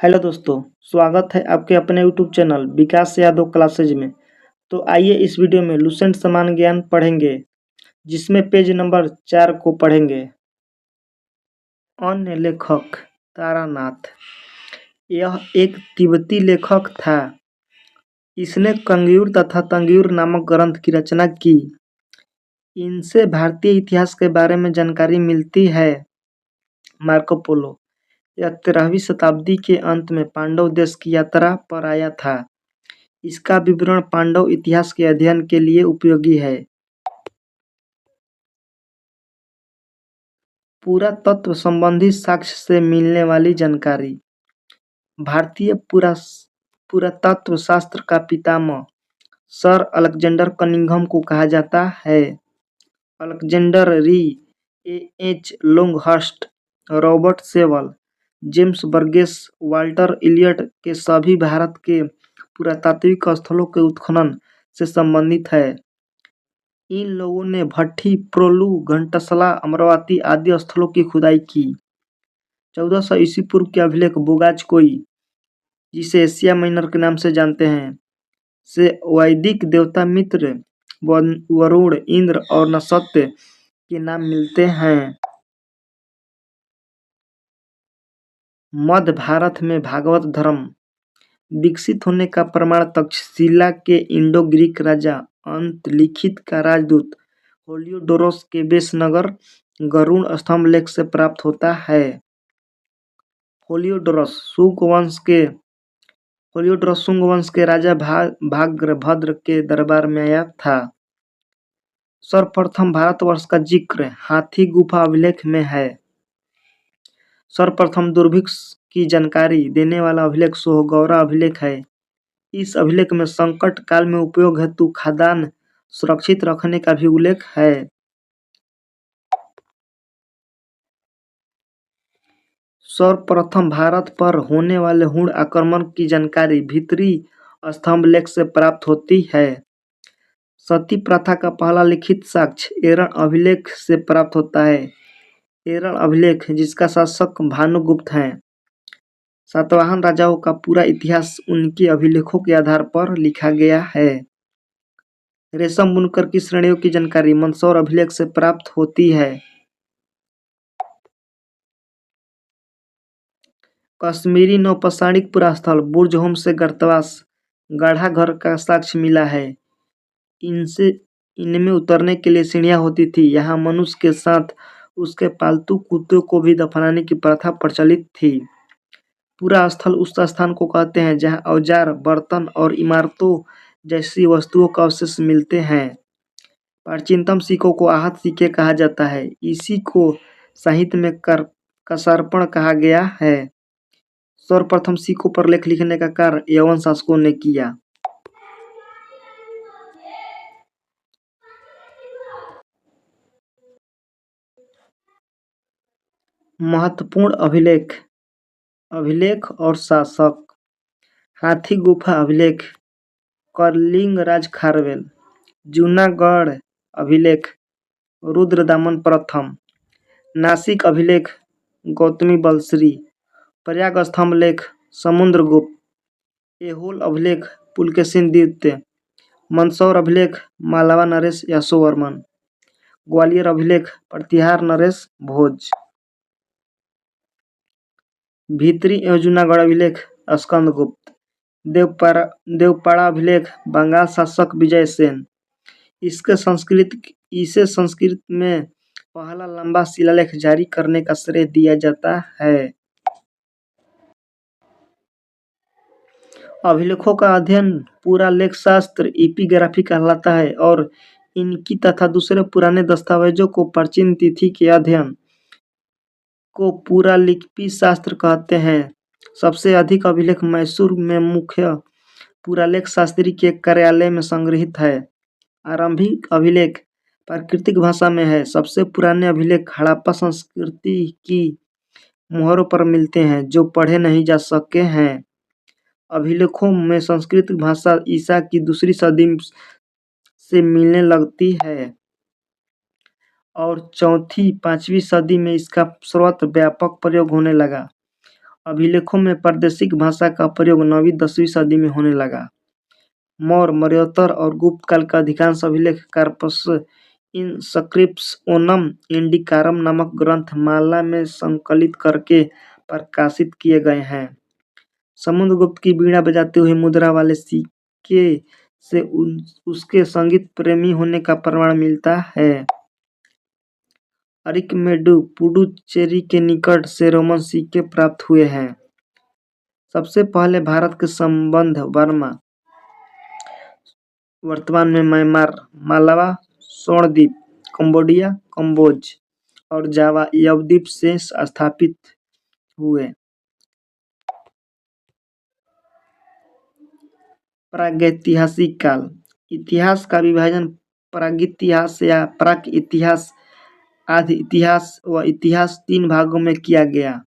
Hello दोस्तों, स्वागत है आपके अपने यूट्यूब चैनल विकास यादव क्लासेज में। तो आइए इस वीडियो में लुसेंट समान ज्ञान पढ़ेंगे, जिसमें पेज नंबर 4 को पढ़ेंगे। अन्य लेखक तारानाथ। यह एक तिब्बती लेखक था। इसने कंगूर तथा तंगूर नामक ग्रंथ की रचना की। इनसे भारतीय इतिहास के बारे में जानकारी मिलती है। Marco Polo. यह 13वीं शताब्दी के अंत में पांडव देश की यात्रा पर आया था। इसका विवरण पांडव इतिहास के अध्ययन के लिए उपयोगी है। पुरातत्व संबंधी साक्ष्य से मिलने वाली जानकारी। भारतीय पुरातत्व शास्त्र का पितामह सर अलेक्जेंडर कनिंघम को कहा जाता है। Alexander Rea, H Longhurst, Robert Sewell, James Burgess, Walter Elliot के सभी भारत के पुरातात्विक स्थलों के उत्खनन से संबंधित है। इन लोगों ने भट्ठी, प्रोलू, घंटसला, अमरावती आदि स्थलों की खुदाई की। 1400 ईस्वी पूर्व के अभिलेख बोगाज-कोई, जिसे एशिया माइनर के नाम से जानते हैं, से वैदिक देवता मित्र, वरुण, इंद्र और नक्षत्र के नाम मिलते हैं। मध्य भारत में भागवत धर्म विकसित होने का प्रमाण तक्षशिला के इंडो-ग्रीक राजा अंतलिखित का राजदूत हेलियोडोरस के वेशनगर गरुड़ स्तंभलेख से प्राप्त होता है। हेलियोडोरस शुंग वंश के राजा भाग्यभद्र के दरबार में आया था। सर्वप्रथम भारतवर्ष का जिक्र हाथी गुफा अभिलेख में है। सर्वप्रथम दुर्भिक्ष की जानकारी देने वाला अभिलेख सोहगौरा अभिलेख है। इस अभिलेख में संकट काल में उपयोग हेतु खाद्यान्न सुरक्षित रखने का भी उल्लेख है। सर्वप्रथम भारत पर होने वाले हुण आक्रमण की जानकारी भीतरी स्तंभलेख से प्राप्त होती है। सती प्रथा का पहला लिखित साक्ष्य एरण अभिलेख से प्राप्त होता है। एरण अभिलेख, जिसका शासक भानुगुप्त हैं, सातवाहन राजाओं का पूरा इतिहास उनके अभिलेखों के आधार पर लिखा गया है। रेशम बुनकर की श्रेणियों की जानकारी मंदसौर अभिलेख से प्राप्त होती है। कश्मीरी नौपौराणिक पुरास्थल बुर्ज-होम से गर्तवास गाढ़ा घर का साक्ष्य मिला है। इनमें उतरने के लिए सीढ़ियां होती थी। यहाँ मनुष्य के साथ उसके पालतू कुत्तों को भी दफनाने की प्रथा प्रचलित थी। पूरा स्थल उस स्थान को कहते हैं जहाँ औजार, बर्तन और इमारतों जैसी वस्तुओं का अवशेष मिलते हैं। प्राचीनतम सिक्कों को आहत सिक्के कहा जाता है। इसी को साहित्य में कसर्पण कहा गया है। सर्वप्रथम सिक्कों पर लेख लिखने का कार्य यवन शासकों ने किया। महत्वपूर्ण अभिलेख और शासक। हाथी गुफा अभिलेख कलिंगराज खारवेल। जूनागढ़ अभिलेख रुद्रदामन प्रथम। नासिक अभिलेख गौतमी बलश्री। प्रयाग स्तंभलेख समुद्रगुप्त। ऐहोल अभिलेख पुलकेशिन द्वितीय। मंदसौर अभिलेख मालवा नरेश यशोवर्मन। ग्वालियर अभिलेख प्रतिहार नरेश भोज। भीतरी एवं जूनागढ़ अभिलेख स्कंदगुप्त। देवपाड़ा अभिलेख बंगाल शासक विजय सेन। इसे संस्कृत में पहला लंबा शिलालेख जारी करने का श्रेय दिया जाता है। अभिलेखों का अध्ययन पूरा लेख शास्त्र एपिग्राफी कहलाता है और इनकी तथा दूसरे पुराने दस्तावेजों को प्राचीन तिथि के अध्ययन को पूरा लिपि शास्त्र कहते हैं। सबसे अधिक अभिलेख मैसूर में मुख्य पुरालेख शास्त्री के कार्यालय में संग्रहित है। आरंभिक अभिलेख प्राकृतिक भाषा में है। सबसे पुराने अभिलेख हड़प्पा संस्कृति की मुहरों पर मिलते हैं, जो पढ़े नहीं जा सके हैं। अभिलेखों में संस्कृत भाषा ईसा की 2री सदी से मिलने लगती है और 4वीं-5वीं सदी में इसका सर्वत्र व्यापक प्रयोग होने लगा। अभिलेखों में प्रादेशिक भाषा का प्रयोग 9वीं-10वीं सदी में होने लगा। मौर्य, मौर्योत्तर और गुप्त काल का अधिकांश अभिलेख कार्पस इनस्क्रिप्ट्स ओनम इंडिकारम नामक ग्रंथ माला में संकलित करके प्रकाशित किए गए हैं। समुद्रगुप्त की बीड़ा बजाते हुए मुद्रा वाले सिक्के से उसके संगीत प्रेमी होने का प्रमाण मिलता है। अरिकमेडु पुडुचेरी के निकट से रोमन सिक्के प्राप्त हुए हैं। सबसे पहले भारत के संबंध बर्मा, वर्तमान में म्यांमार, मालवा, स्वर्णद्वीप, कंबोडिया, कंबोज और जावा यवद्वीप से स्थापित हुए। प्रागैतिहासिक काल। इतिहास का विभाजन प्रागितिहास या प्राक इतिहास, आदि इतिहास व इतिहास 3 भागों में किया गया।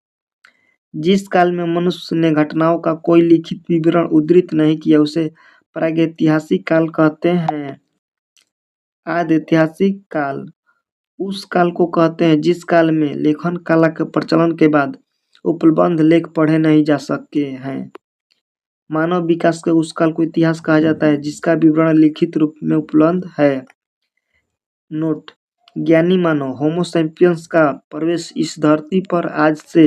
जिस काल में मनुष्य ने घटनाओं का कोई लिखित विवरण उद्धृत नहीं किया उसे प्रागैतिहासिक काल कहते हैं। आदि ऐतिहासिक काल उस काल को कहते हैं जिस काल में लेखन कला के प्रचलन के बाद उपलब्ध लेख पढ़े नहीं जा सके हैं। मानव विकास के उस काल को इतिहास कहा जाता है जिसका विवरण लिखित रूप में उपलब्ध है। नोट: ज्ञानी मानव होमो सैपियंस का प्रवेश इस धरती पर आज से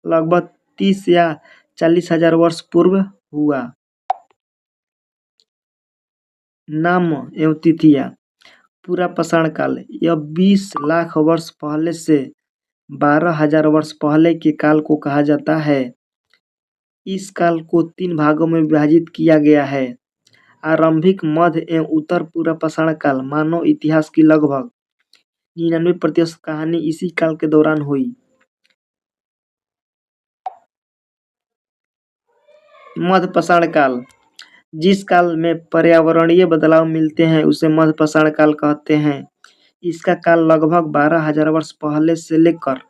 लगभग 30 या 40 हजार वर्ष पूर्व हुआ। नाम एवं तिथियां। पूरा पाषाण काल। यह 20 लाख वर्ष पहले से 12,000 वर्ष पहले के काल को कहा जाता है। इस काल को 3 भागों में विभाजित किया गया है। आरंभिक, मध्य एवं उत्तर पूरा पाषाण काल। मानव इतिहास की लगभग 99% कहानी इसी काल के दौरान हुई। मध्य पाषाण काल। जिस काल में पर्यावरणीय बदलाव मिलते हैं उसे मध्य पाषाण काल कहते हैं। इसका काल लगभग 12,000 वर्ष पहले से लेकर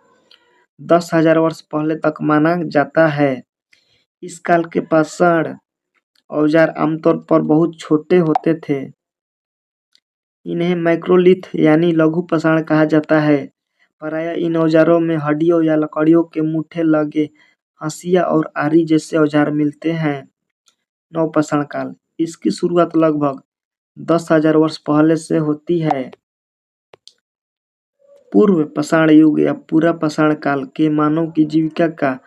10,000 वर्ष पहले तक माना जाता है। इस काल के पाषाण औजार आमतौर पर बहुत छोटे होते थे। इन्हें मैक्रोलिथ यानी लघु पाषाण कहा जाता है। प्रायः इन औजारों में हड्डियों या लकड़ियों के मुट्ठे लगे हंसिया और आरी जैसे औजार मिलते हैं। नवपाषाण काल। इसकी शुरुआत लगभग 10,000 वर्ष पहले से होती है। पूर्व पाषाण युग या पूरा पाषाण काल के मानव की जीविका का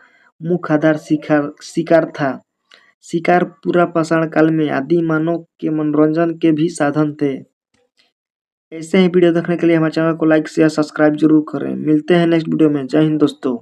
मुख्य आधार शिकार था। शिकार पूरा पाषाण काल में आदि मानव के मनोरंजन के भी साधन थे। ऐसे ही वीडियो देखने के लिए हमारे चैनल को लाइक शेयर सब्सक्राइब जरूर करें। मिलते हैं नेक्स्ट वीडियो में। जय हिंद दोस्तों।